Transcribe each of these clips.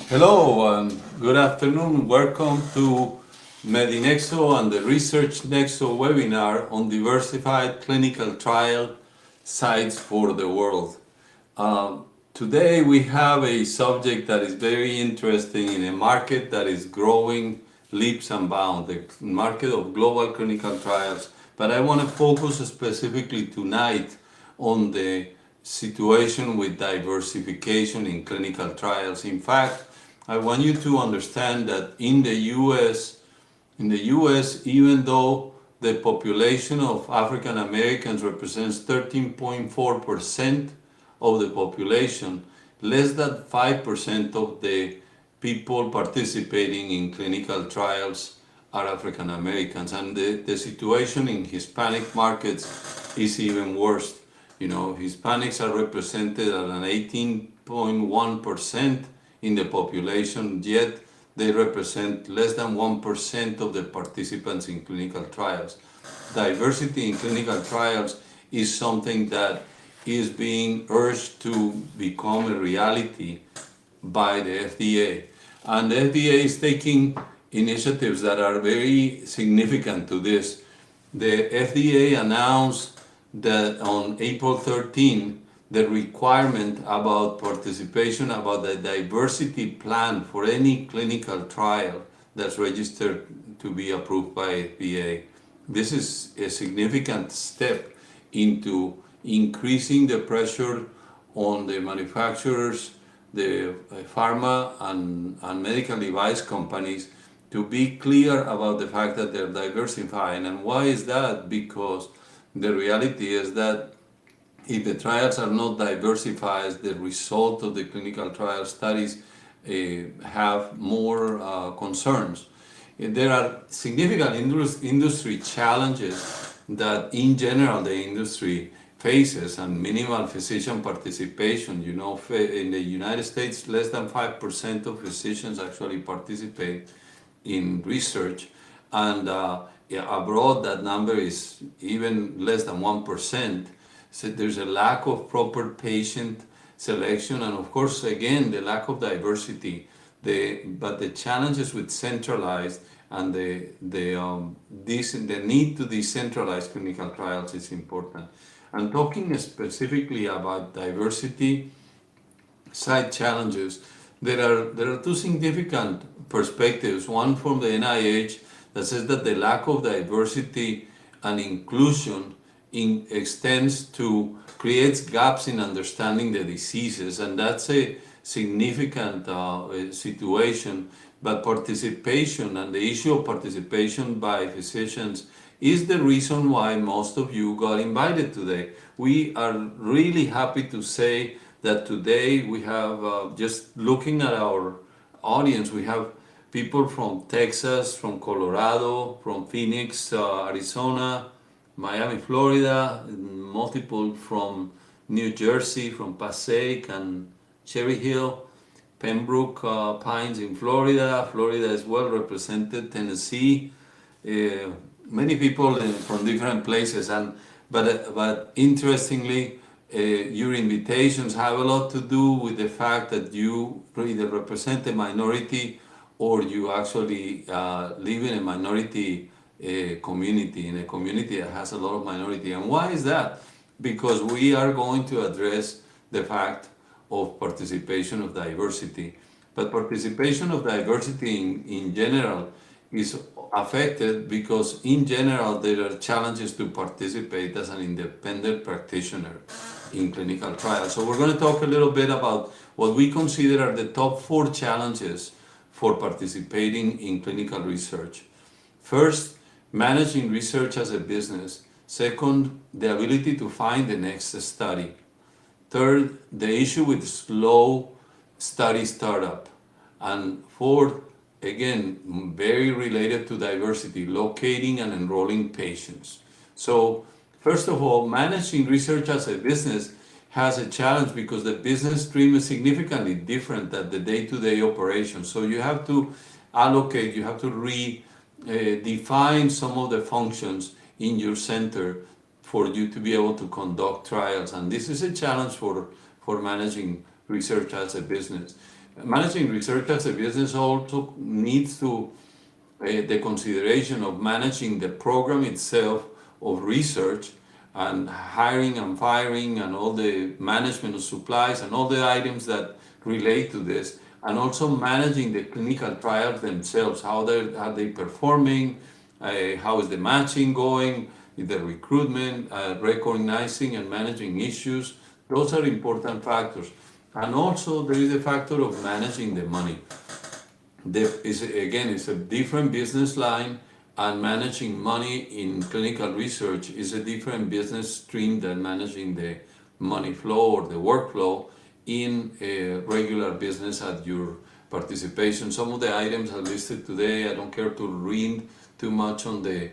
Hello and good afternoon. Welcome to Medinexo and the Research Nexo webinar on diversified clinical trial sites for the world. Today we have a subject that is very interesting in a market that is growing leaps and bounds, the market of global clinical trials. But I want to focus specifically tonight on the situation with diversification in clinical trials. In fact, I want you to understand that in the US, even though the population of African Americans represents 13.4% of the population, less than 5% of the people participating in clinical trials are African Americans. And the situation in Hispanic markets is even worse. Hispanics are represented at an 18.1% in the population, yet they represent less than 1% of the participants in clinical trials. Diversity in clinical trials is something that is being urged to become a reality by the FDA. And the FDA is taking initiatives that are very significant to this. The FDA announced that on April 13, the requirement about participation, about the diversity plan for any clinical trial that's registered to be approved by FDA. This is a significant step into increasing the pressure on the manufacturers, the pharma and medical device companies to be clear about the fact that they're diversifying. And why is that? Because the reality is that if the trials are not diversified, the result of the clinical trial studies have more concerns. There are significant industry challenges that in general the industry faces, and minimal physician participation. In the United States, less than 5% of physicians actually participate in research, and abroad that number is even less than 1%. So there's a lack of proper patient selection, and of course, again, the lack of diversity. But the challenges with centralized and the need to decentralize clinical trials is important. And talking specifically about diversity side challenges, there are two significant perspectives. One from the NIH that says that the lack of diversity and inclusion extends to creates gaps in understanding the diseases, and that's a significant situation. But participation and the issue of participation by physicians is the reason why most of you got invited today. We are really happy to say that today we have, just looking at our audience, we have people from Texas, from Colorado, from Phoenix, Arizona, Miami, Florida, multiple from New Jersey, from Passaic and Cherry Hill, Pembroke Pines in Florida. Florida is well represented, Tennessee, many people from different places. But interestingly, your invitations have a lot to do with the fact that you either represent a minority or you actually live in a minority community, in a community that has a lot of minority. And why is that? Because we are going to address the fact of participation of diversity. But participation of diversity in general is affected because in general there are challenges to participate as an independent practitioner in clinical trials. So we're going to talk a little bit about what we consider are the top 4 challenges for participating in clinical research. First, managing research as a business. Second, the ability to find the next study. Third, the issue with slow study startup. And fourth, again, very related to diversity, locating and enrolling patients. So first of all, managing research as a business has a challenge because the business stream is significantly different than the day-to-day operation. So you have to allocate, you have to define some of the functions in your center for you to be able to conduct trials. And this is a challenge for managing research as a business. Managing research as a business also needs to the consideration of managing the program itself of research and hiring and firing and all the management of supplies and all the items that relate to this, and also managing the clinical trials themselves. Are they performing? How is the matching going? Is the recruitment, recognizing and managing issues? Those are important factors. And also there is the factor of managing the money. It's a different business line, and managing money in clinical research is a different business stream than managing the money flow or the workflow in a regular business at your participation. Some of the items are listed today. I don't care to read too much on this.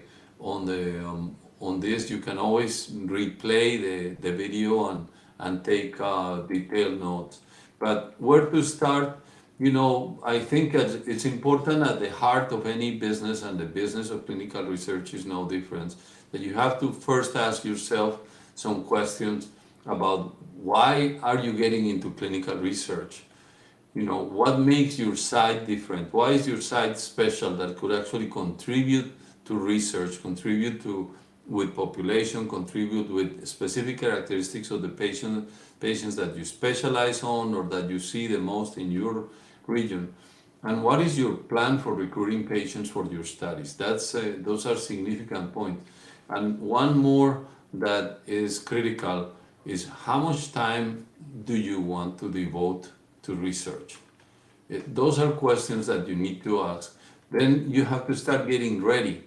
You can always replay the video and take detailed notes. But where to start? I think it's important at the heart of any business, and the business of clinical research is no different, that you have to first ask yourself some questions about why are you getting into clinical research? What makes your site different? Why is your site special that could actually contribute to research, contribute to with population, contribute with specific characteristics of the patients that you specialize on or that you see the most in your region? And what is your plan for recruiting patients for your studies? Those are significant points. And one more that is critical is how much time do you want to devote to research? Those are questions that you need to ask. Then you have to start getting ready.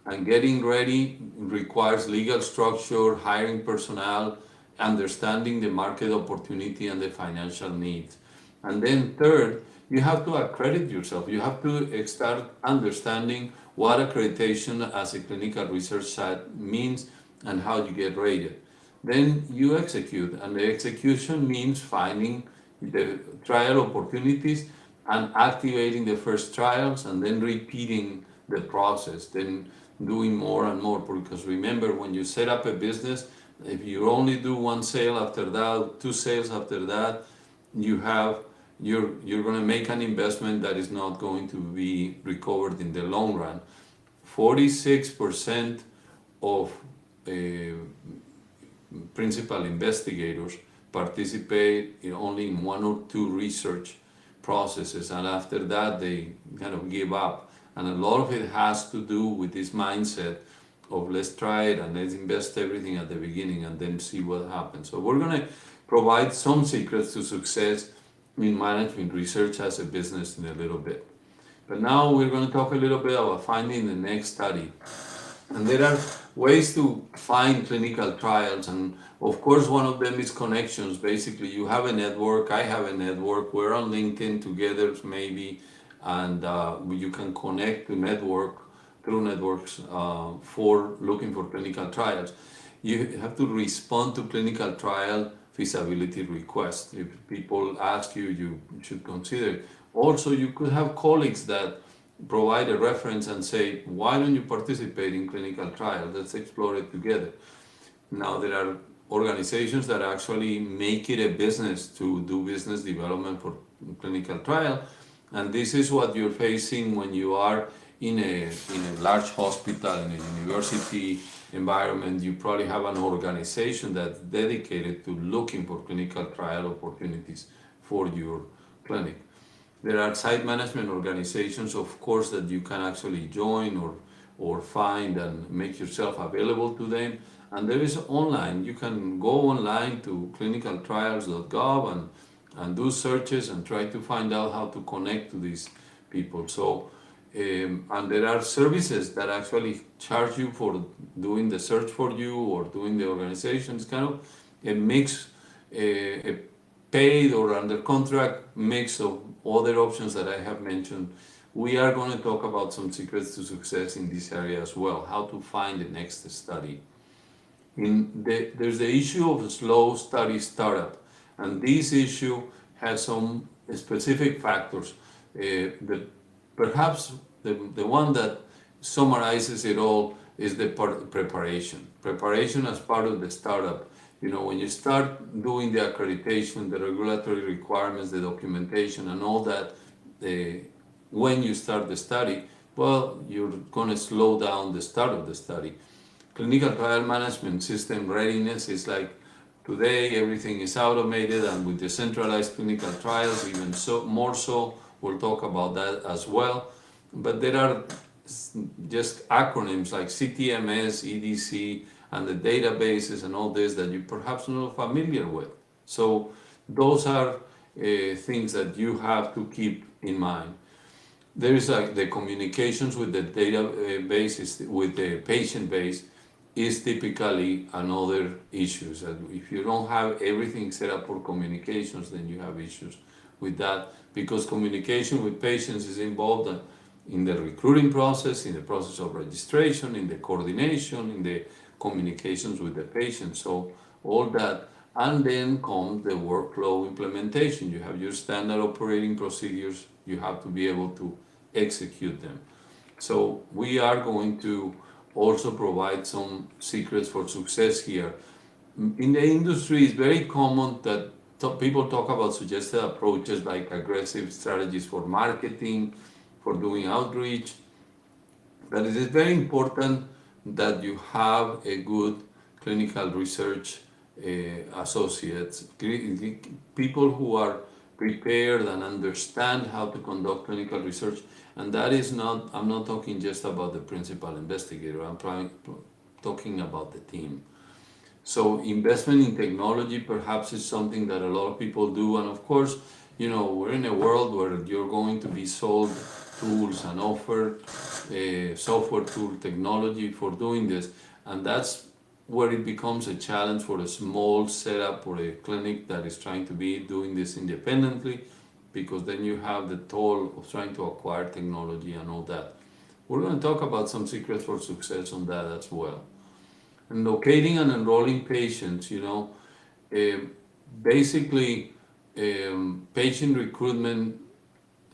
And getting ready requires legal structure, hiring personnel, understanding the market opportunity and the financial needs. And then third, you have to accredit yourself. You have to start understanding what accreditation as a clinical research site means and how you get rated. Then you execute, and the execution means finding the trial opportunities and activating the first trials, and then repeating the process, then doing more and more. Because remember, when you set up a business, if you only do one sale after that, two sales after that, you're going to make an investment that is not going to be recovered in the long run. 46% of principal investigators participate only in one or two research processes, and after that they kind of give up. And a lot of it has to do with this mindset of let's try it and let's invest everything at the beginning and then see what happens. So we're going to provide some secrets to success in management research as a business in a little bit. But now we're going to talk a little bit about finding the next study. And there are ways to find clinical trials, and of course one of them is connections. Basically, you have a network, I have a network, we're on LinkedIn together maybe, and you can connect to through networks for looking for clinical trials. You have to respond to clinical trial feasibility requests. If people ask you, you should consider it. Also, you could have colleagues that provide a reference and say, why don't you participate in clinical trials? Let's explore it together. Now, there are organizations that actually make it a business to do business development for clinical trial, and this is what you're facing when you are in a large hospital, in a university environment. You probably have an organization that's dedicated to looking for clinical trial opportunities for your clinic. There are site management organizations, of course, that you can actually join or find and make yourself available to them. And there is online. You can go online to clinicaltrials.gov and do searches and try to find out how to connect to these people. So, and there are services that actually charge you for doing the search for you or doing the organization. It's kind of a mix, a paid or under contract mix of other options that I have mentioned. We are going to talk about some secrets to success in this area as well, how to find the next study. There's the issue of a slow study startup, and this issue has some specific factors. Perhaps the one that summarizes it all is the preparation. Preparation as part of the startup. When you start doing the accreditation, the regulatory requirements, the documentation, and all that, when you start the study, well, you're going to slow down the start of the study. Clinical trial management system readiness is like today everything is automated, and with decentralized clinical trials, even more so. We'll talk about that as well. But there are just acronyms like CTMS, EDC, and the databases and all this that you perhaps not familiar with. So those are things that you have to keep in mind. There is the communications with the database, with the patient base, is typically another issue. So if you don't have everything set up for communications, then you have issues with that, because communication with patients is involved in the recruiting process, in the process of registration, in the coordination, in the communications with the patient. So all that, and then comes the workflow implementation. You have your standard operating procedures, you have to be able to execute them. So we are going to also provide some secrets for success here. In the industry, it's very common that people talk about suggested approaches like aggressive strategies for marketing, for doing outreach. But it is very important that you have a good clinical research associates, people who are prepared and understand how to conduct clinical research. And that is not, I'm not talking just about the principal investigator, I'm talking about the team. So investment in technology perhaps is something that a lot of people do. And of course, we're in a world where you're going to be sold tools and offer software tool technology for doing this. And that's where it becomes a challenge for a small setup or a clinic that is trying to be doing this independently, because then you have the toll of trying to acquire technology and all that. We're going to talk about some secrets for success on that as well. And locating and enrolling patients, basically patient recruitment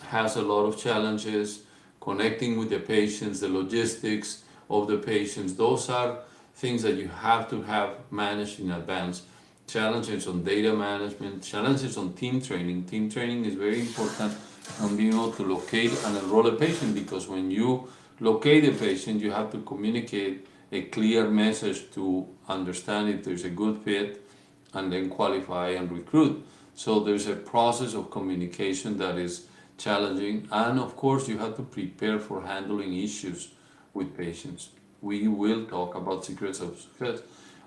has a lot of challenges. Connecting with the patients, the logistics of the patients, those are things that you have to have managed in advance. Challenges on data management, challenges on team training. Team training is very important on being able to locate and enroll a patient, because when you locate a patient, you have to communicate a clear message to understand if there's a good fit and then qualify and recruit. So there's a process of communication that is challenging, and of course you have to prepare for handling issues with patients. We will talk about secrets of success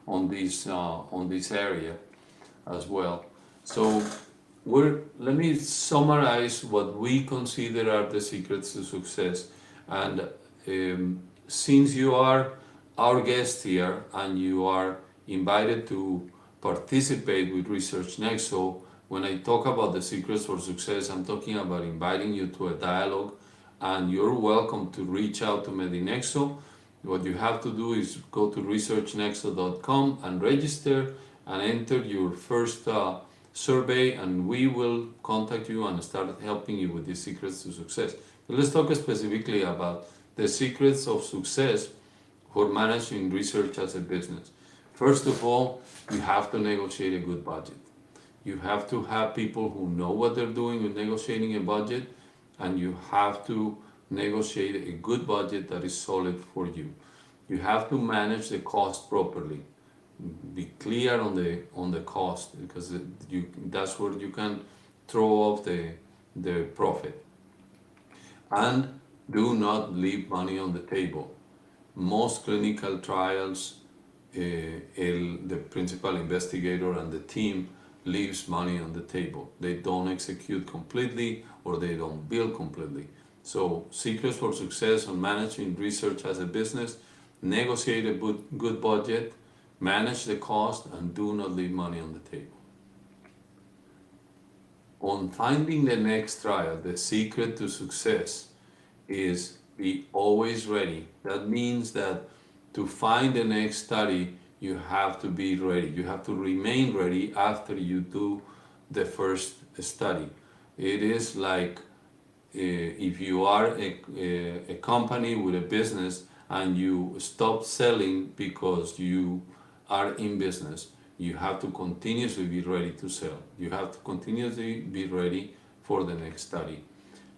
on this area as well. So let me summarize what we consider are the secrets to success. And since you are our guest here and you are invited to participate with Research Nexo, when I talk about the secrets for success, I'm talking about inviting you to a dialogue, and you're welcome to reach out to Medinexo. What you have to do is go to researchnexo.com and register and enter your first survey, and we will contact you and start helping you with the secrets to success. But let's talk specifically about the secrets of success for managing research as a business. First of all, you have to negotiate a good budget. You have to have people who know what they're doing with negotiating a budget, and you have to negotiate a good budget that is solid for you. You have to manage the cost properly. Be clear on the cost, because that's where you can throw off the profit. And do not leave money on the table. Most clinical trials, the principal investigator and the team leaves money on the table. They don't execute completely, or they don't bill completely. So secrets for success on managing research as a business: negotiate a good budget, manage the cost, and do not leave money on the table. On finding the next trial, the secret to success is be always ready. That means that to find the next study, you have to be ready. You have to remain ready after you do the first study. It is like if you are a company with a business and you stop selling because you are in business, You have to continuously be ready to sell. You have to continuously be ready for the next study.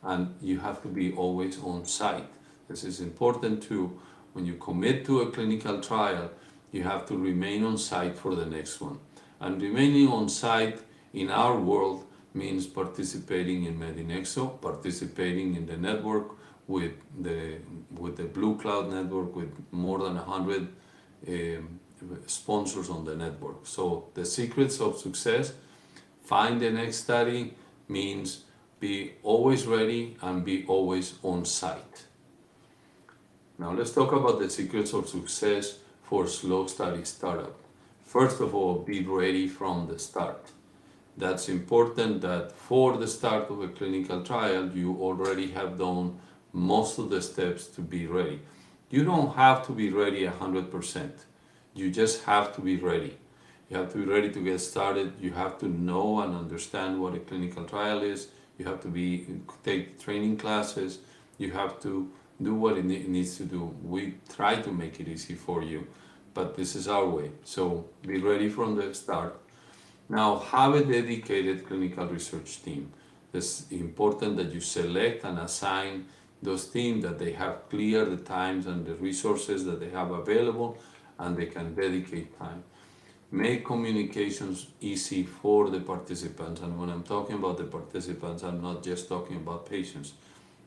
And you have to be always on site. This is important too. When you commit to a clinical trial, you have to remain on site for the next one. And remaining on site in our world means participating in Medinexo, participating in the network with the Blue Cloud network with more than 100 sponsors on the network. So the secrets of success: find the next study means be always ready and be always on site. Now let's talk about the secrets of success for slow study startup. First of all, be ready from the start. That's important that for the start of a clinical trial, you already have done most of the steps to be ready. You don't have to be ready 100%. You just have to be ready. You have to be ready to get started. You have to know and understand what a clinical trial is. You have to take training classes. You have to do what it needs to do. We try to make it easy for you, but this is our way. So be ready from the start. Now, have a dedicated clinical research team. It's important that you select and assign those teams, that they have clear the times and the resources that they have available, and they can dedicate time. Make communications easy for the participants. And when I'm talking about the participants, I'm not just talking about patients.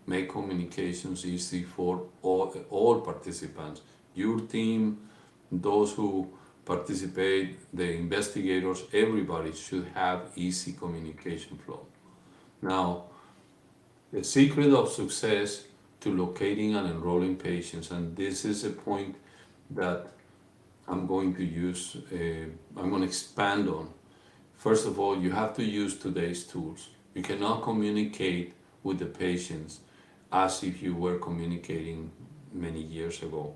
Make communications easy for all participants. Your team, those who participate, the investigators, everybody should have easy communication flow. Now, the secret of success to locating and enrolling patients, and this is a point that I'm going to expand on. First of all, you have to use today's tools. You cannot communicate with the patients as if you were communicating many years ago.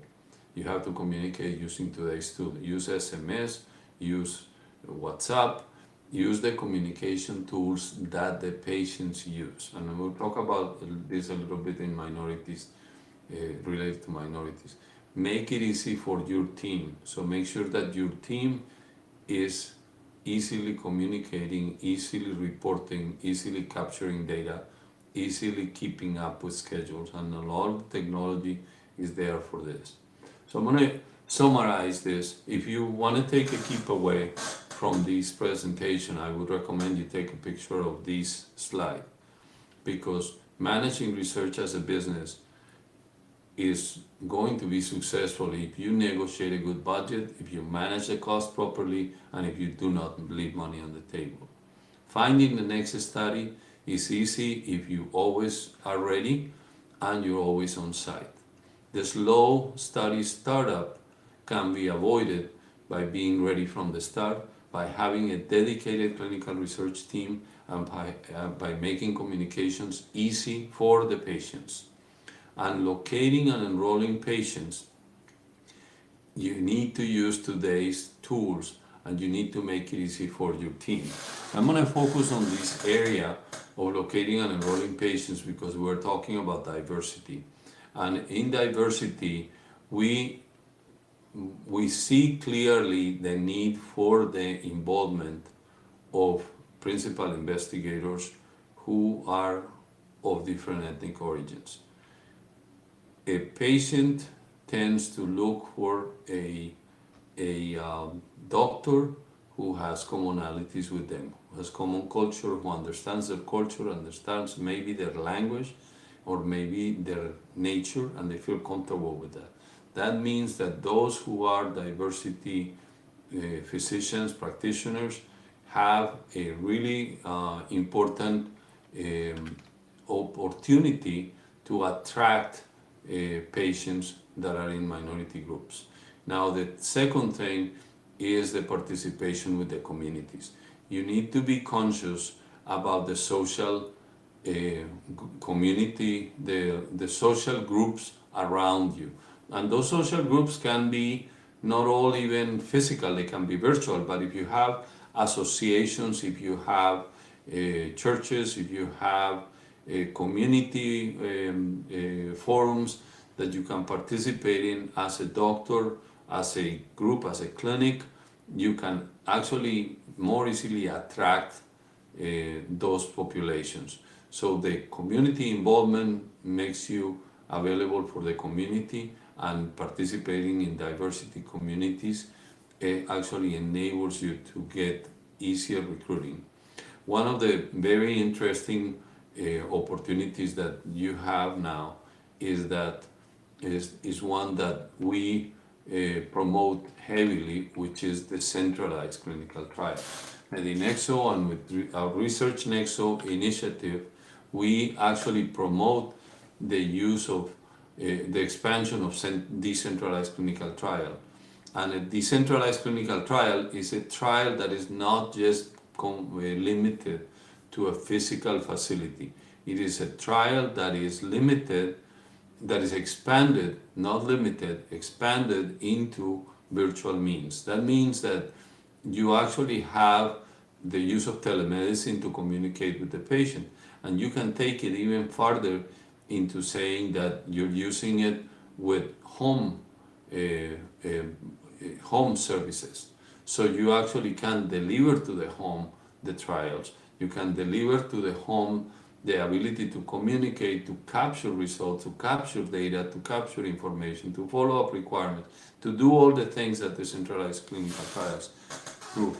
You have to communicate using today's tools. Use SMS, use WhatsApp, use the communication tools that the patients use. And we'll talk about this a little bit in minorities, related to minorities. Make it easy for your team. So make sure that your team is easily communicating, easily reporting, easily capturing data, easily keeping up with schedules, and a lot of technology is there for this. So I'm going to summarize this. If you want to take a keep away from this presentation, I would recommend you take a picture of this slide, because managing research as a business is going to be successful if you negotiate a good budget, if you manage the cost properly, and if you do not leave money on the table. Finding the next study is easy if you always are ready and you're always on site. The slow study startup can be avoided by being ready from the start, by having a dedicated clinical research team, and by making communications easy for the patients. And locating and enrolling patients, you need to use today's tools, and you need to make it easy for your team. I'm going to focus on this area of locating and enrolling patients because we're talking about diversity. And in diversity, we see clearly the need for the involvement of principal investigators who are of different ethnic origins. A patient tends to look for a doctor who has commonalities with them, who has common culture, who understands their culture, understands maybe their language or maybe their nature, and they feel comfortable with that. That means that those who are diversity physicians, practitioners, have a really important opportunity to attract patients that are in minority groups. Now, the second thing is the participation with the communities. You need to be conscious about the social community, the social groups around you. And those social groups can be not all even physical, they can be virtual, but if you have associations, if you have churches, if you have community forums that you can participate in as a doctor, as a group, as a clinic, you can actually more easily attract those populations. So the community involvement makes you available for the community, and participating in diversity communities actually enables you to get easier recruiting. One of the very interesting opportunities that you have now is that is one that we promote heavily, which is the centralized clinical trial. And in Nexo and with our Research Nexo initiative, we actually promote the use of the expansion of decentralized clinical trial. And a decentralized clinical trial is a trial that is not just limited to a physical facility. It is a trial that is limited, that is expanded, not limited, expanded into virtual means. That means that you actually have the use of telemedicine to communicate with the patient. And you can take it even further into saying that you're using it with uh, uh, home services. So you actually can deliver to the home the trials. You can deliver to the home the ability to communicate, to capture results, to capture data, to capture information, to follow up requirements, to do all the things that the centralized clinical trials do.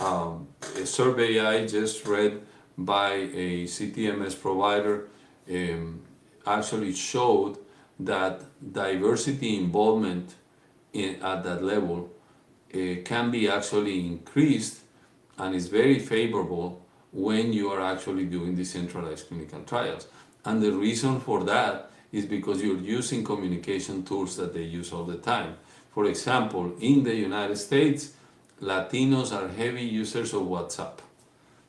A survey I just read by a CTMS provider um, actually showed that diversity involvement at that level can be actually increased and is very favorable when you are actually doing decentralized clinical trials. And the reason for that is because you're using communication tools that they use all the time. For example, in the United States, Latinos are heavy users of WhatsApp.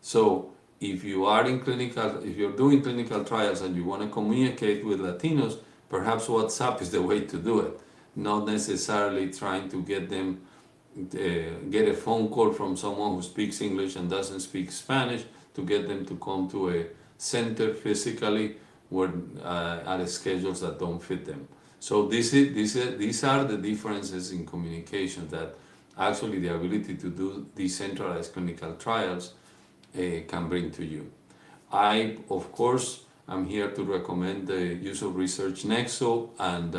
So if you're doing clinical trials and you want to communicate with Latinos, perhaps WhatsApp is the way to do it. Not necessarily trying to get them get a phone call from someone who speaks English and doesn't speak Spanish to get them to come to a center physically where at schedules that don't fit them. So these are the differences in communication that actually the ability to do decentralized clinical trials can bring to you. I, of course, am here to recommend the use of Research Nexo and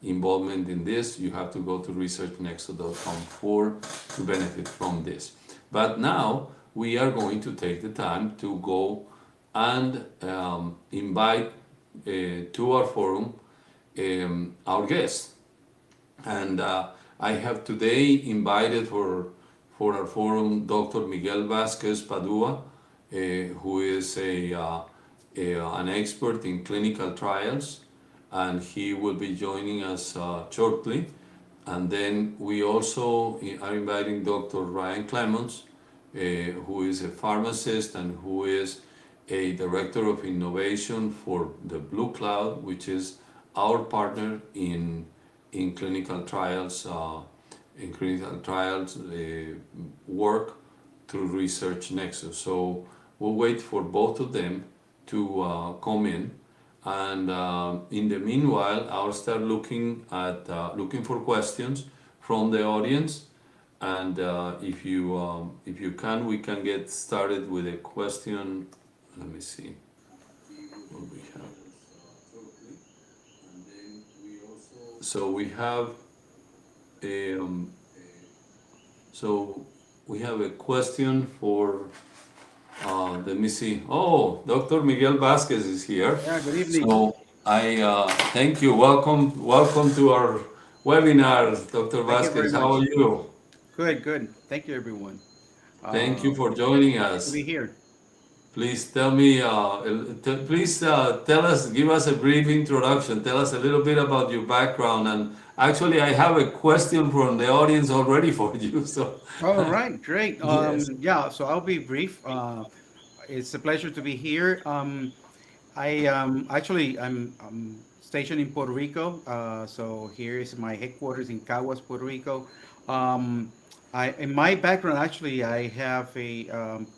involvement in this. You have to go to researchnexo.com to benefit from this. But now we are going to take the time to go and invite to our forum our guests. And I have today invited for our forum Dr. Miguel Vasquez Padua, who is an expert in clinical trials, and he will be joining us shortly. And then we also are inviting Dr. Ryan Clemons, who is a pharmacist and who is a director of innovation for the Blue Cloud, which is our partner in clinical trials work through Research Nexus. So we'll wait for both of them to come in, and in the meanwhile, I'll start looking for questions from the audience. And if you can, we can get started with a question. Let me see what we have. So we have um, so we have a question for let me see. Oh, Dr. Miguel Vasquez is here. Yeah, good evening. So I thank you. Welcome to our webinar, Dr. Thank you very Vasquez. How are much. you? Good, good. Thank you, everyone. Thank you for Yeah, joining happy to be us. here. Please tell me, please tell us, give us a brief introduction. Tell us a little bit about your background. And actually, I have a question from the audience already for you. So, All right, great. yes. Yeah, so I'll be brief. It's a pleasure to be here. I'm stationed in Puerto Rico. So here is my headquarters in Caguas, Puerto Rico. Um, in my background, actually, I have a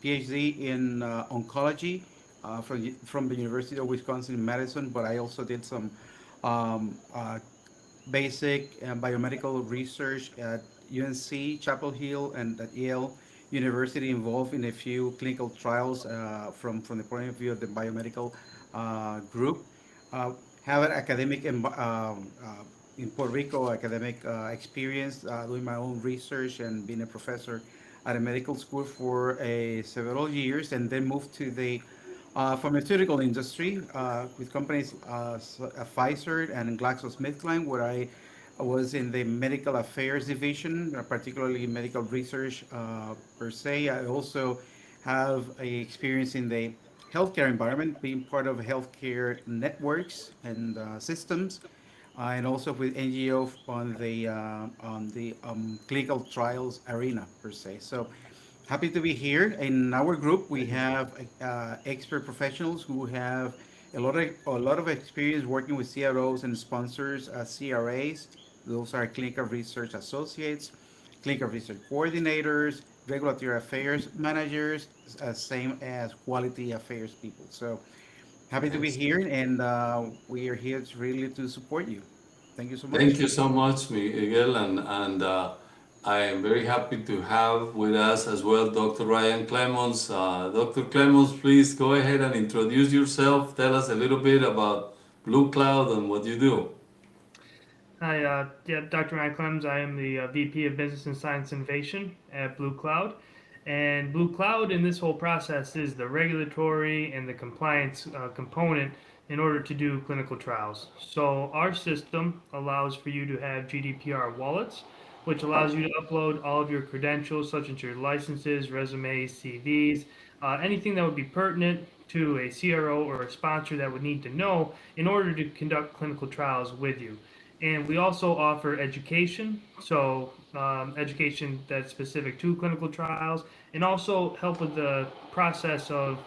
PhD in oncology from the University of Wisconsin in Madison, but I also did some um, uh, basic biomedical research UNC, Chapel Hill, and at Yale University involved in a few clinical trials from the point of view of the biomedical group. Uh, have an academic in Puerto Rico academic experience doing my own research and being a professor at a medical school for several years, and then moved to the pharmaceutical industry with companies Pfizer and GlaxoSmithKline, where I was in the medical affairs division, particularly medical research per se. I also have a experience in the healthcare environment, being part of healthcare networks and systems, and also with NGO on the clinical trials arena per se. So happy to be here. In our group, we have expert professionals who have a lot of experience working with CROs and sponsors, CRAs. Those are clinical research associates, clinical research coordinators, regulatory affairs managers, same as quality affairs people. So happy to be Yes. here, and we are here to really to support you. Thank you so Thank much. you so much, Miguel, and I am very happy to have with us as well Dr. Ryan Clemons. Dr. Clemons, please go ahead and introduce yourself. Tell us a little bit about Blue Cloud and what you do. Hi, yeah, Dr. Ryan Clems. I am the VP of Business and Science Innovation at Blue Cloud. And Blue Cloud in this whole process is the regulatory and the compliance component in order to do clinical trials. So our system allows for you to have GDPR wallets, which allows you to upload all of your credentials, such as your licenses, resumes, CVs, anything that would be pertinent to a CRO or a sponsor that would need to know in order to conduct clinical trials with you. And we also offer education, so education that's specific to clinical trials, and also help with the process of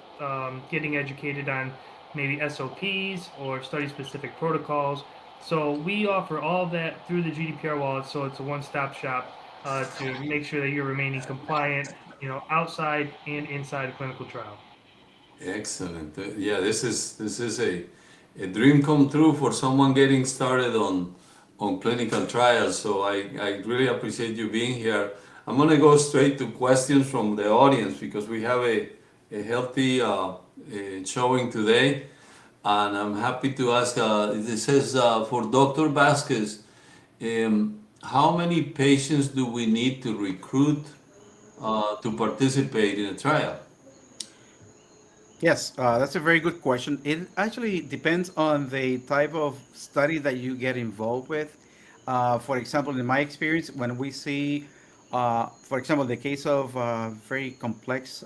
getting educated on maybe SOPs or study specific protocols. So we offer all of that through the GDPR wallet, so it's a one-stop shop to make sure that you're remaining compliant, outside and inside a clinical trial. Excellent. Yeah, this is a dream come true for someone getting started on clinical trials. So I really appreciate you being here. I'm gonna go straight to questions from the audience because we have a healthy showing today, and I'm happy to ask. It says for Dr. Vasquez, how many patients do we need to recruit to participate in a trial? Yes, that's a very good question. It actually depends on the type of study that you get involved with. For example, in my experience, when we see, for example, the case of very complex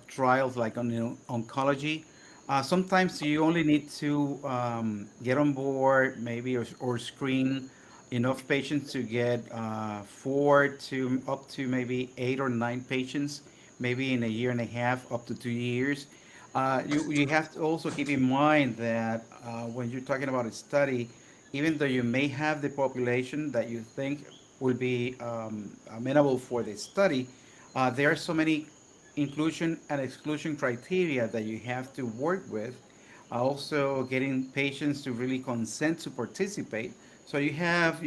trials like on oncology, sometimes you only need to get on board maybe or screen enough patients to get four to up to maybe 8 or 9 patients, maybe in a year and a half, up to 2 years. You have to also keep in mind that when you're talking about a study, even though you may have the population that you think will be amenable for the study, there are so many inclusion and exclusion criteria that you have to work with. Also, getting patients to really consent to participate. So you have,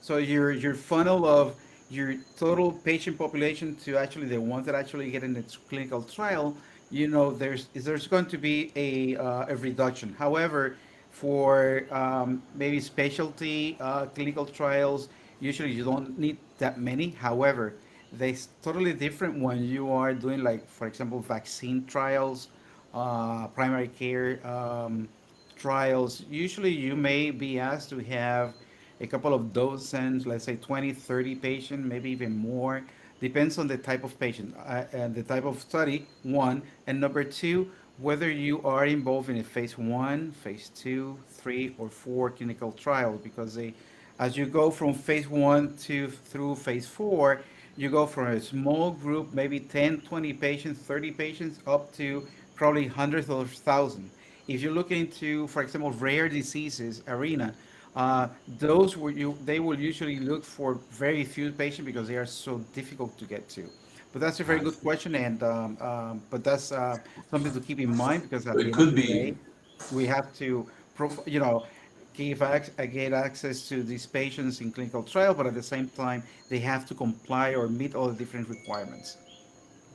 so your funnel of your total patient population to actually the ones that actually get in the clinical trial, there's going to be a reduction. However, for maybe specialty clinical trials, usually you don't need that many. However, they totally different when you are doing, like, for example, vaccine trials, primary care trials. Usually you may be asked to have a couple of dozens, let's say 20, 30 patients, maybe even more. Depends on the type of patient and the type of study, one. And number two, whether you are involved in a phase one, phase two, three, or four clinical trial, because as you go from phase one to through phase four, you go from a small group, maybe 10, 20 patients, 30 patients, up to probably hundreds or thousands. If you look into, for example, rare diseases arena, those they will usually look for very few patients because they are so difficult to get to. But that's a very I good see. question, and but that's something to keep in mind because So at the it end of could the be day, we have to, prof, you know, get access to these patients in clinical trial, but at the same time, they have to comply or meet all the different requirements.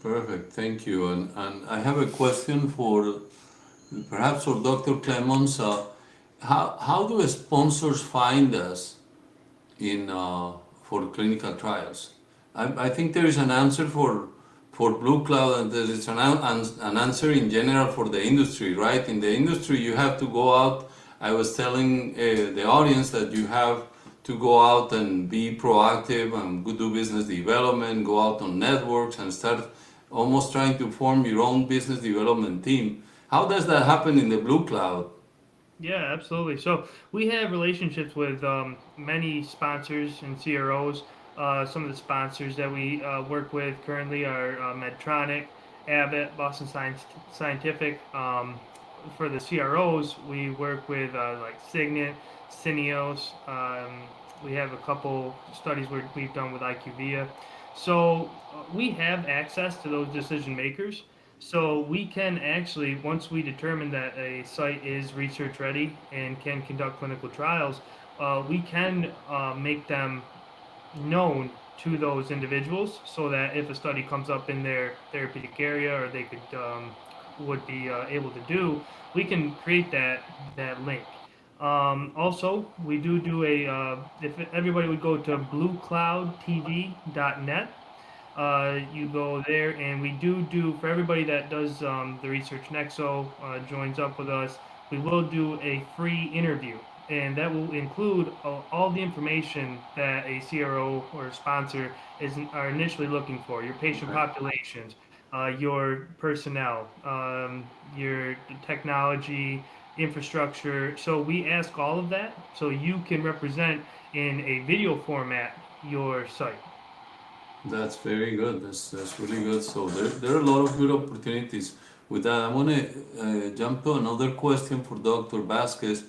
Perfect, thank you. And I have a question for perhaps for Dr. Clemons. How do sponsors find us in for clinical trials? I think there is an answer for Blue Cloud, and there is an answer in general for the industry, right? In the industry, you have to go out. I was telling the audience that you have to go out and be proactive and do business development, go out on networks and start almost trying to form your own business development team. How does that happen in the Blue Cloud? Yeah, absolutely. So we have relationships with many sponsors and CROs. Some of the sponsors that we work with currently are Medtronic, Abbott, Boston Scientific. For the CROs, we work with like Signet, Syneos. We have a couple studies we've done with IQVIA. So we have access to those decision makers. So we can actually, once we determine that a site is research ready and can conduct clinical trials, we can make them known to those individuals so that if a study comes up in their therapeutic area or they could would be able to do, we can create that link. Also, we do a if everybody would go to bluecloudtv.net, you go there, and we do for everybody that does the Research Nexo joins up with us. We will do a free interview, and that will include all the information that a CRO or a sponsor are initially looking for: your patient populations, your personnel, your technology, infrastructure. So we ask all of that so you can represent in a video format your site. That's very good. That's really good. So there are a lot of good opportunities. With that, I want to jump to another question for Dr. Vasquez.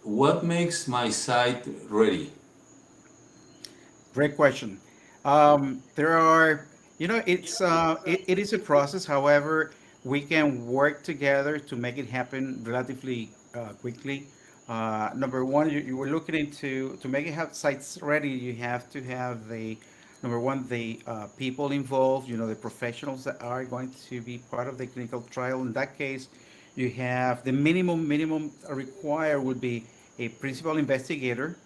What makes my site ready? Great question. There are, it is a process. However, we can work together to make it happen relatively quickly. Number one, you were looking into to make it have sites ready. You have to have the number one the people involved. The professionals that are going to be part of the clinical trial. In that case, you have the minimum required would be a principal investigator,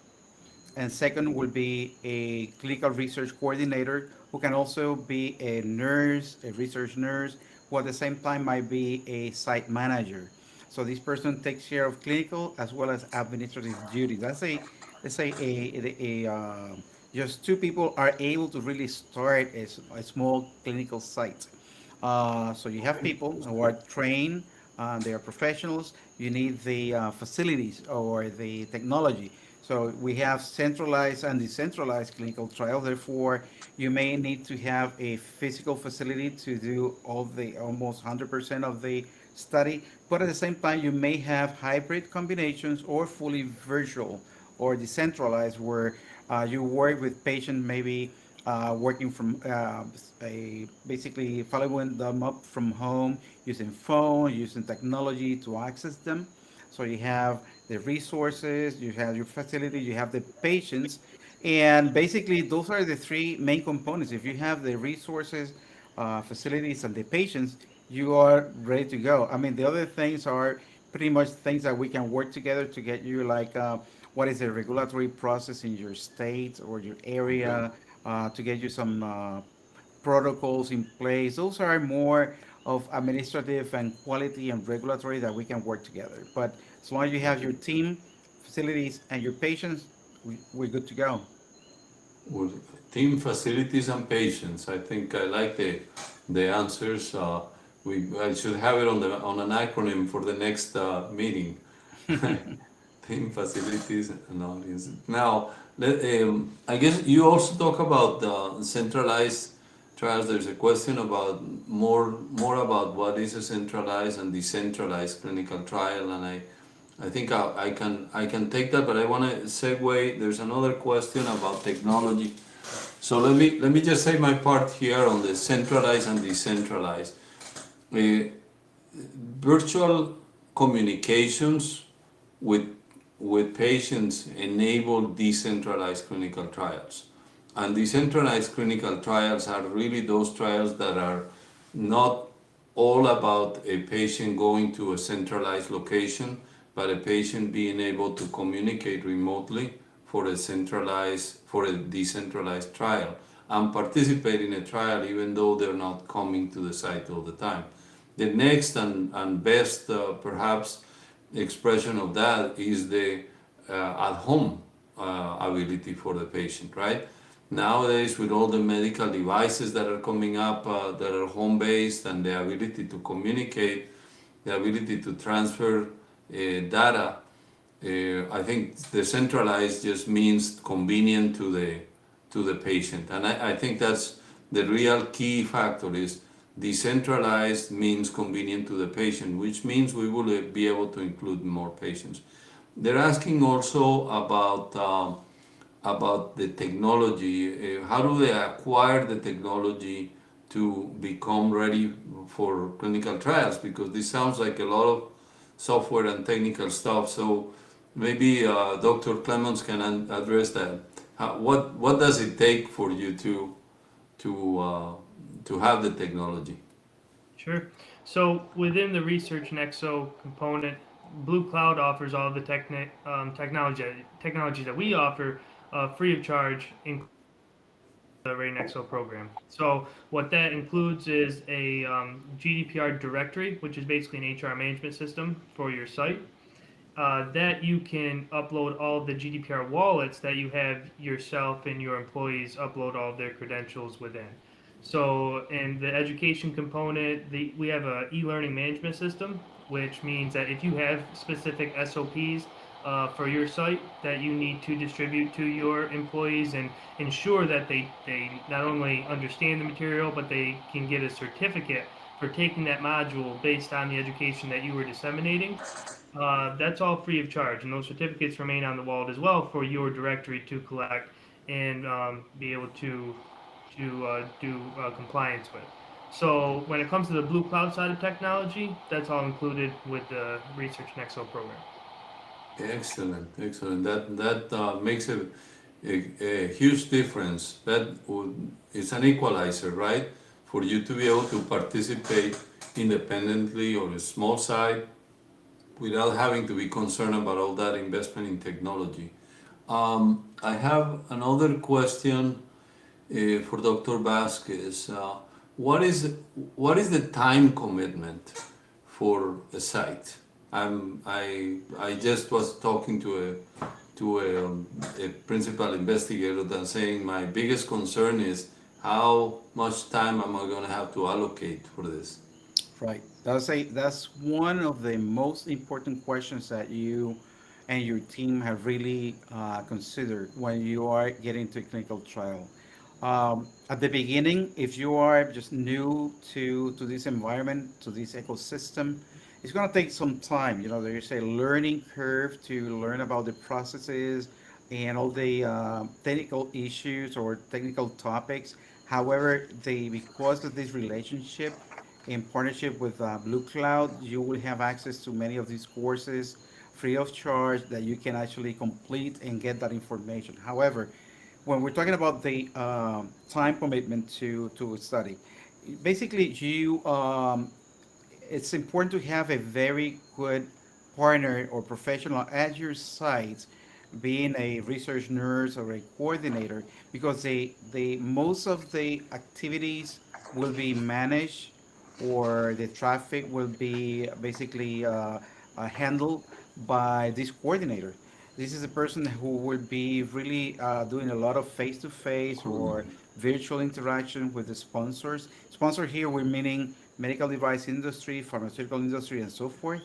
and second would be a clinical research coordinator who can also be a nurse, a research nurse, who at the same time might be a site manager. So this person takes care of clinical as well as administrative duties. That's a, let's say just two people are able to really start a small clinical site. So you have people who are trained, they are professionals. You need the facilities or the technology. So we have centralized and decentralized clinical trials. Therefore, you may need to have a physical facility to do all the almost 100% of the study. But at the same time, you may have hybrid combinations or fully virtual or decentralized where you work with patients maybe working from basically following them up from home using phone, using technology to access them. So you have the resources, you have your facility, you have the patients, and basically those are the three main components. If you have the resources, facilities, and the patients, you are ready to go. I mean, the other things are pretty much things that we can work together to get you like what is the regulatory process in your state or your Okay. area, to get you some protocols in place. Those are more of administrative and quality and regulatory that we can work together. But as long as you have your team, facilities, and your patients, we're good to go. Well, team, facilities, and patients. I think I like the answers. I should have it on an acronym for the next meeting. Team, facilities, and audience. Now, I guess you also talk about centralized trials. There's a question about more about what is a centralized and decentralized clinical trial, and I think I can take that, but I want to segue. There's another question about technology. So let me just say my part here on the centralized and decentralized. Uh, Virtual communications with with patients enable decentralized clinical trials. And decentralized clinical trials are really those trials that are not all about a patient going to a centralized location, but a patient being able to communicate remotely for a decentralized trial and participate in a trial even though they're not coming to the site all the time. The next and best perhaps expression of that is the at home ability for the patient, right? Nowadays, with all the medical devices that are coming up that are home based and the ability to communicate, the ability to transfer data, I think decentralized just means convenient to the patient, and I think that's the real key factor is decentralized means convenient to the patient, which means we will be able to include more patients. They're asking also about the technology. How do they acquire the technology to become ready for clinical trials? Because this sounds like a lot of software and technical stuff. So maybe Dr. Clemens can address that. What does it take for you to have the technology? Sure. So within the Research Nexo component, Blue Cloud offers all the technologies that we offer free of charge, including the Ray Nexo program. So what that includes is a GDPR directory, which is basically an HR management system for your site. That you can upload all the GDPR wallets that you have yourself and your employees upload all of their credentials within. So in the education component, we have a e-learning management system, which means that if you have specific SOPs for your site that you need to distribute to your employees and ensure that they not only understand the material, but they can get a certificate for taking that module based on the education that you were disseminating, that's all free of charge, and those certificates remain on the wallet as well for your directory to collect and be able to do compliance with. So when it comes to the Blue Cloud side of technology, that's all included with the Research Nexo program. Excellent, excellent. That makes a huge difference. It's an equalizer, right? For you to be able to participate independently or a small site without having to be concerned about all that investment in technology. I have another question for Dr. Vasquez. What is the time commitment for a site? I just was talking to a principal investigator that saying my biggest concern is how much time am I going to have to allocate for this? Right. That's one of the most important questions that you and your team have really considered when you are getting to a clinical trial. At the beginning, if you are just new to this environment, to this ecosystem, it's going to take some time. You know, there's a learning curve to learn about the processes and all the technical issues or technical topics. However, because of this relationship in partnership with Blue Cloud, you will have access to many of these courses free of charge that you can actually complete and get that information. However, when we're talking about the time commitment to study, basically it's important to have a very good partner or professional at your site, being a research nurse or a coordinator, because they most of the activities will be managed or the traffic will be basically handled by this coordinator. This is a person who will be really doing a lot of face-to-face or virtual interaction with the sponsors. Sponsor here, we're meaning medical device industry, pharmaceutical industry, and so forth.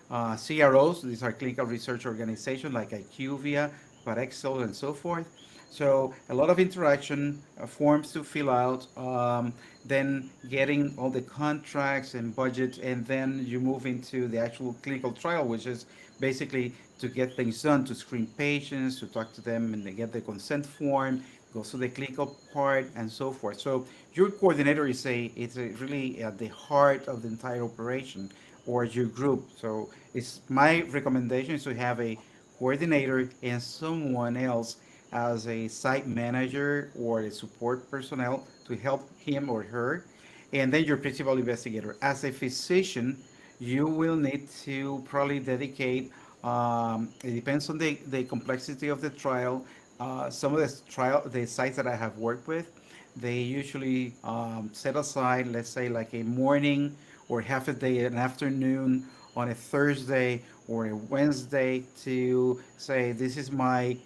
CROs, these are clinical research organizations like IQVIA, Parexel, and so forth. So a lot of interaction, forms to fill out, then getting all the contracts and budget, and then you move into the actual clinical trial, which is basically to get things done, to screen patients, to talk to them, and they get the consent form, goes to the clinical part, and so forth. So your coordinator is really at the heart of the entire operation, or your group. So it's my recommendation is to have a coordinator, and someone else as a site manager or a support personnel to help him or her, and then your principal investigator. As a physician, you will need to probably dedicate, it depends on the complexity of the trial. Some of the sites that I have worked with, they usually set aside, let's say, like a morning or half a day, an afternoon on a Thursday or a Wednesday to say, this is my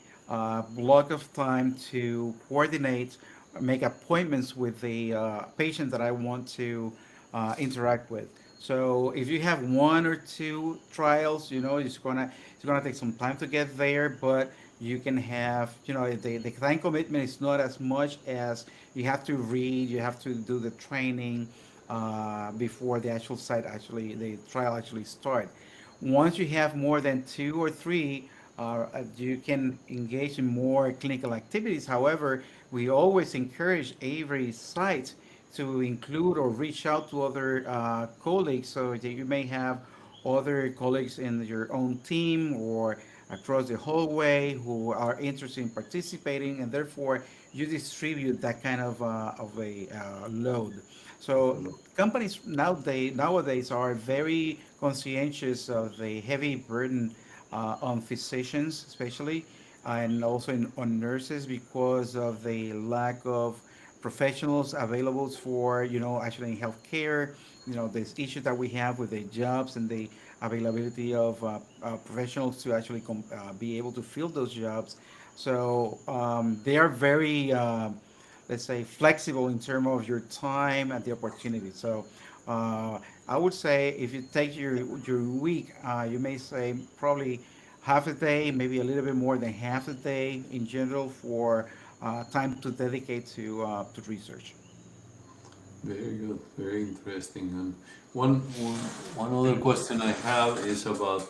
block of time to coordinate, make appointments with the patient that I want to interact with. So if you have one or two trials, it's gonna take some time to get there, but you can have, the time commitment is not as much as you have to read, you have to do the training before the trial actually start. Once you have more than two or three, you can engage in more clinical activities. However, we always encourage every site to include or reach out to other colleagues so that you may have other colleagues in your own team or across the hallway who are interested in participating, and therefore you distribute that kind of a load. So companies nowadays are very conscientious of the heavy burden on physicians, especially, and also on nurses because of the lack of professionals available for, actually in healthcare. This issue that we have with the jobs and the availability of professionals to actually be able to fill those jobs. So they are very, let's say, flexible in terms of your time and the opportunity. So I would say if you take your week, you may say probably half a day, maybe a little bit more than half a day in general for time to dedicate to research. Very good, very interesting. And one other question I have is about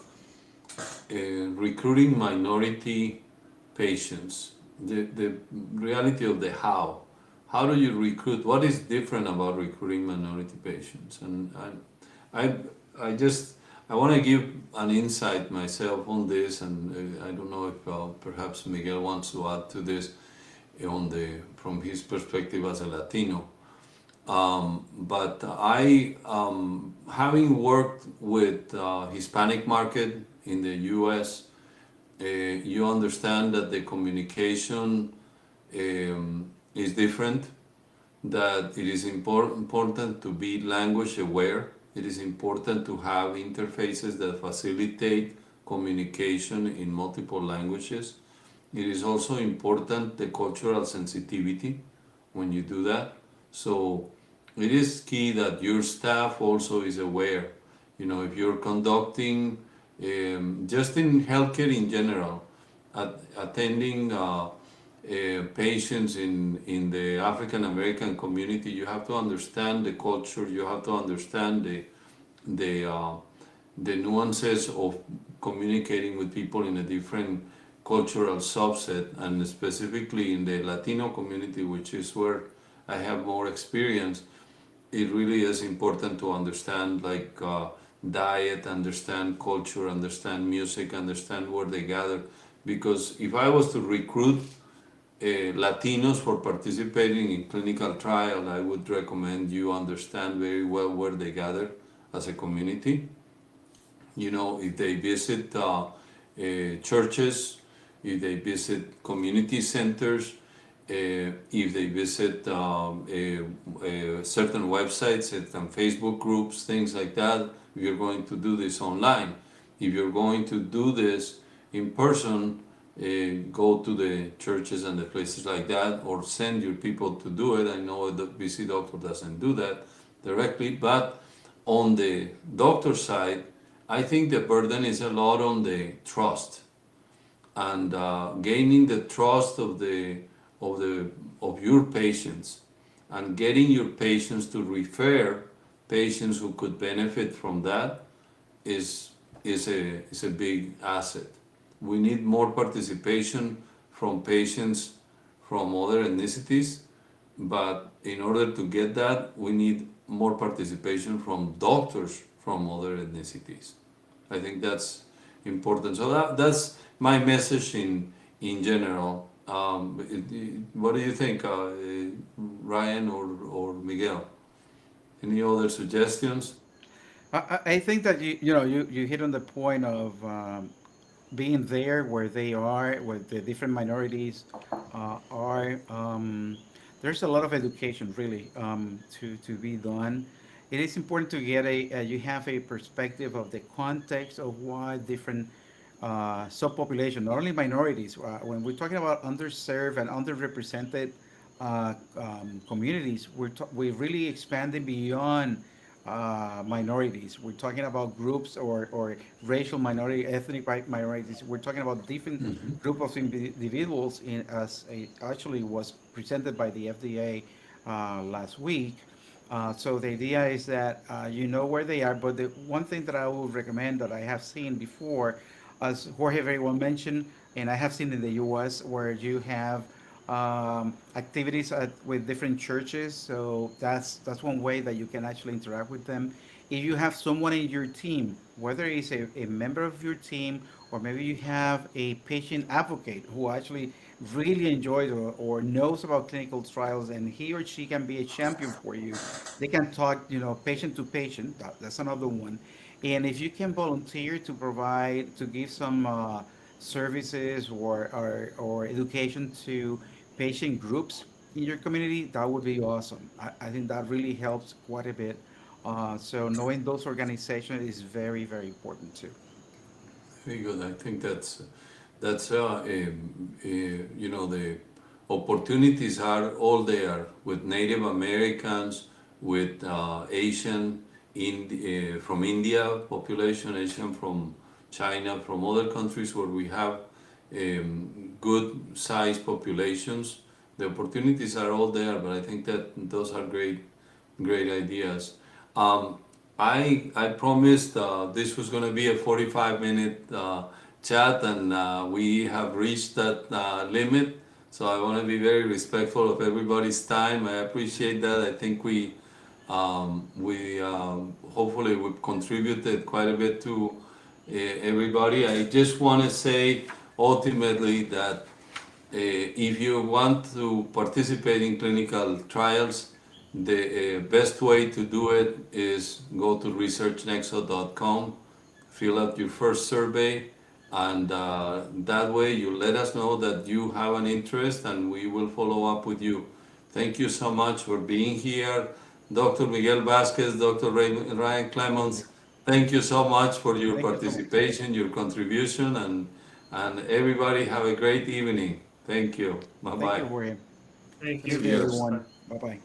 recruiting minority patients. The reality of the how. How do you recruit? What is different about recruiting minority patients? And I, I want to give an insight myself on this, and I don't know if perhaps Miguel wants to add to this from his perspective as a Latino. But having worked with Hispanic market in the U.S., you understand that the communication is different, that it is important to be language aware. It is important to have interfaces that facilitate communication in multiple languages. It is also important the cultural sensitivity when you do that. So it is key that your staff also is aware. If you're conducting, just in healthcare in general, attending patients in the African American community, you have to understand the culture. You have to understand the nuances of communicating with people in a different cultural subset, and specifically in the Latino community, which is where I have more experience. It really is important to understand diet, understand culture, understand music, understand where they gather. Because if I was to recruit Latinos for participating in clinical trial, I would recommend you understand very well where they gather as a community. If they visit churches, if they visit community centers, if they visit certain websites, certain Facebook groups, things like that. If you're going to do this online, if you're going to do this in person, go to the churches and the places like that, or send your people to do it. I know the VC doctor doesn't do that directly, but on the doctor side, I think the burden is a lot on the trust and gaining the trust of your patients and getting your patients to refer patients who could benefit from that is a big asset. We need more participation from patients from other ethnicities, but in order to get that, we need more participation from doctors from other ethnicities. I think that's important. So that's my message in general. What do you think, Ryan or Miguel? Any other suggestions? I think that you hit on the point of being there where they are, where the different minorities are. There's a lot of education really to be done. It is important to get you have a perspective of the context of why different subpopulation, not only minorities. When we're talking about underserved and underrepresented communities, we're really expanding beyond minorities. We're talking about groups or racial minority, ethnic minorities. We're talking about different group of individuals as actually was presented by the FDA last week. So the idea is that you know where they are, but the one thing that I would recommend that I have seen before, as Jorge very well mentioned, and I have seen in the U.S. where you have activities with different churches. So that's one way that you can actually interact with them. If you have someone in your team, whether it's a member of your team or maybe you have a patient advocate who actually really enjoys or knows about clinical trials and he or she can be a champion for you, they can talk, patient to patient. That's another one. And if you can volunteer to provide, to give some services or education to patient groups in your community, that would be awesome. I think that really helps quite a bit. So knowing those organizations is very, very important too. Very good. I think that's the opportunities are all there with Native Americans, with Asian from India population, Asian from China, from other countries where we have good sized populations. The opportunities are all there, but I think that those are great ideas. Um, I promised this was going to be a 45-minute chat, and we have reached that limit. So I want to be very respectful of everybody's time. I appreciate that. I think we hopefully we've contributed quite a bit to everybody. I just want to say ultimately that if you want to participate in clinical trials, the best way to do it is go to researchnexo.com, fill out your first survey, and that way you let us know that you have an interest and we will follow up with you. Thank you so much for being here. Dr. Miguel Vasquez, Dr. Ryan Clemons, thank you so much for your Thank you so much. participation, your contribution, and everybody have a great evening. Thank you. Thank Bye-bye. you, Jorge. Thank Good you. evening, Cheers. everyone. Bye bye.